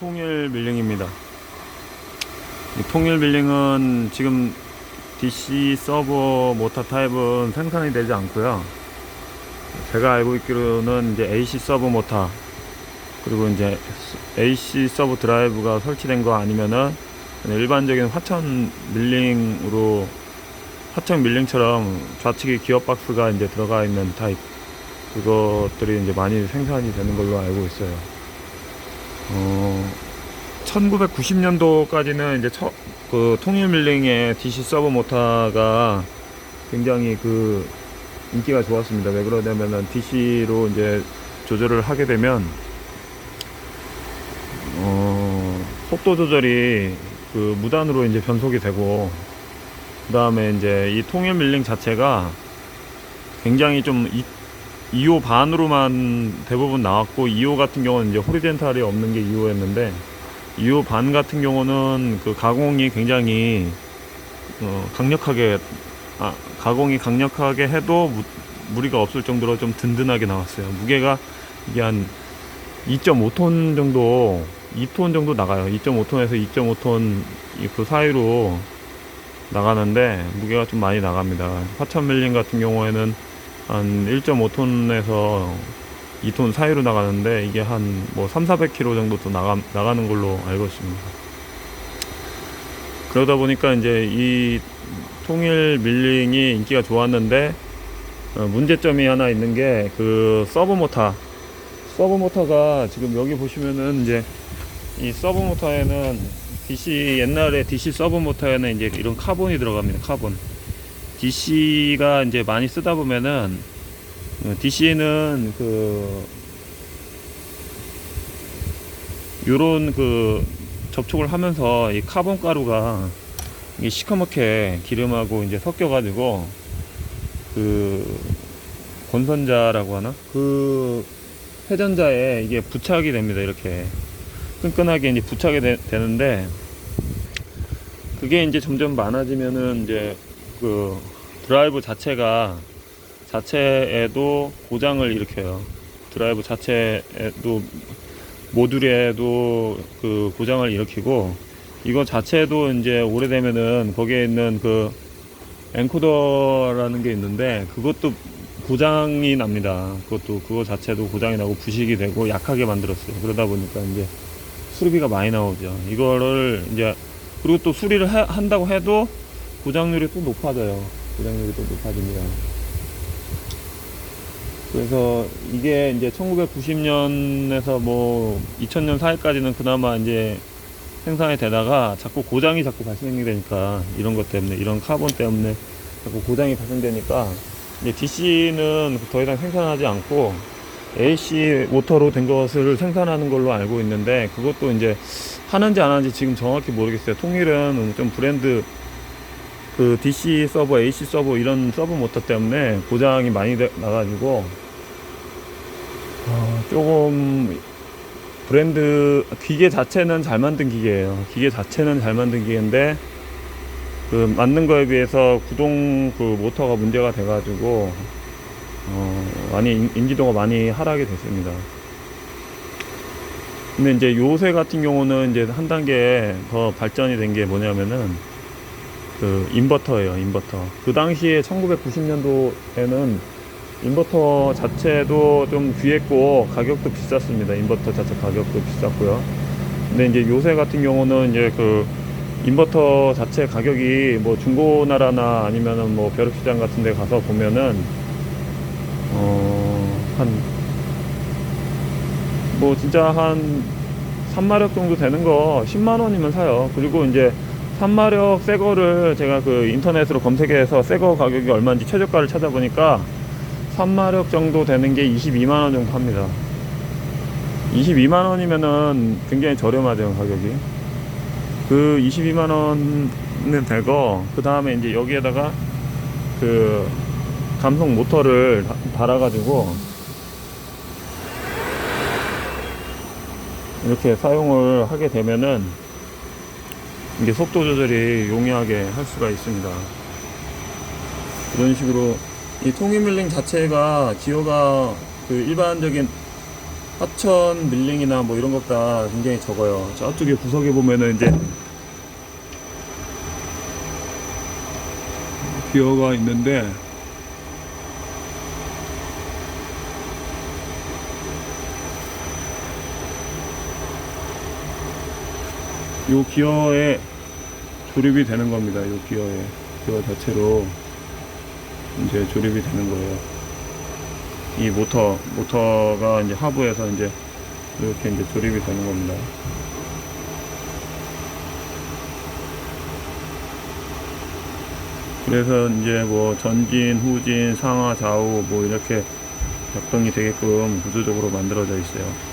통일 밀링입니다. 이 통일 밀링은 지금 DC 서버 모터 타입은 생산이 되지 않고요. 제가 알고 있기로는 이제 AC 서버 모터 그리고 이제 AC 서버 드라이브가 설치된 거 아니면은 일반적인 화천 밀링처럼 좌측에 기어 박스가 이제 들어가 있는 타입, 그것들이 이제 많이 생산이 되는 걸로 알고 있어요. 1990년도까지는 이제 그 통일 밀링의 DC 서버 모터가 굉장히 그 인기가 좋았습니다. 왜 그러냐면은 DC로 이제 조절을 하게 되면 속도 조절이 그 무단으로 이제 변속이 되고, 그 다음에 이제 이 통일 밀링 자체가 굉장히 좀 2호 반으로만 대부분 나왔고, 2호 같은 경우는 이제 호리젠탈이 없는 게 2호였는데 2호 반 같은 경우는 그 가공이 굉장히 가공이 강력하게 해도 무리가 없을 정도로 좀 든든하게 나왔어요. 무게가 이게 한 2.5톤 정도, 2톤 정도 나가요. 2.5톤에서 2.5톤 그 사이로 나가는데 무게가 좀 많이 나갑니다. 화천 밀링 같은 경우에는 한 1.5톤에서 2톤 사이로 나가는데, 이게 한 뭐 300~400km 정도 또 나가는 걸로 알고 있습니다. 그러다 보니까 이제 이 통일 밀링이 인기가 좋았는데, 문제점이 하나 있는 게 그 서브 모터가 지금 여기 보시면은 이제 이 서브 모터에는 옛날에 DC 서브 모터에는 이제 이런 카본이 들어갑니다. 카본. DC가 이제 많이 쓰다 보면은 DC는 요런 접촉을 하면서 이 카본 가루가 이게 시커멓게 기름하고 이제 섞여가지고 건선자라고 하나? 회전자에 이게 부착이 됩니다. 이렇게 끈끈하게 이제 부착이 되는데, 그게 이제 점점 많아지면은 이제 드라이브 자체에도 고장을 일으켜요. 드라이브 자체에도, 모듈에도 고장을 일으키고, 이거 자체도 이제 오래되면은 거기에 있는 엔코더라는 게 있는데 그것도 고장이 납니다. 그거 자체도 고장이 나고 부식이 되고 약하게 만들었어요. 그러다 보니까 이제 수리비가 많이 나오죠. 이거를 이제, 그리고 또 수리를 한다고 해도 고장률이 또 높아져요. 고장률이 또 높아집니다. 그래서 이게 이제 1990년에서 뭐 2000년 사이까지는 그나마 이제 생산이 되다가 고장이 자꾸 발생이 되니까, 이런 것 때문에, 이런 카본 때문에 자꾸 고장이 발생되니까 이제 DC는 더 이상 생산하지 않고 AC 모터로 된 것을 생산하는 걸로 알고 있는데, 그것도 이제 하는지 안 하는지 지금 정확히 모르겠어요. 통일은 좀 브랜드 DC 서버, AC 서버 이런 서버 모터 때문에 고장이 많이 나가지고 조금 브랜드 기계 자체는 잘 만든 기계예요. 기계 자체는 잘 만든 기계인데 만든 거에 비해서 구동 모터가 문제가 돼가지고 많이 인지도가 많이 하락이 됐습니다. 근데 이제 요새 같은 경우는 이제 한 단계 더 발전이 된 게 뭐냐면은 인버터예요. 인버터. 그 당시에 1990년도에는 인버터 자체도 좀 귀했고 가격도 비쌌습니다. 인버터 자체 가격도 비쌌고요. 근데 이제 요새 같은 경우는 이제 인버터 자체 가격이 뭐 중고나라나 아니면은 뭐 벼룩시장 같은 데 가서 보면은 진짜 한 3마력 정도 되는 거 10만원이면 사요. 그리고 이제 3마력 새거를 제가 인터넷으로 검색해서 새거 가격이 얼마인지 최저가를 찾아보니까 3마력 정도 되는 게 22만원 정도 합니다. 22만원이면은 굉장히 저렴하죠, 가격이. 22만원은 되고, 그 다음에 이제 여기에다가 감속 모터를 달아가지고 이렇게 사용을 하게 되면은 이게 속도 조절이 용이하게 할 수가 있습니다. 이런 식으로 이 통일 밀링 자체가 기어가 일반적인 하천 밀링이나 뭐 이런 것보다 굉장히 적어요. 저쪽에 구석에 보면은 이제 기어가 있는데 요 기어에 조립이 되는 겁니다. 요 기어 자체로 이제 조립이 되는 거예요. 이 모터가 이제 하부에서 이제 이렇게 이제 조립이 되는 겁니다. 그래서 이제 뭐 전진, 후진, 상하, 좌우 뭐 이렇게 작동이 되게끔 구조적으로 만들어져 있어요.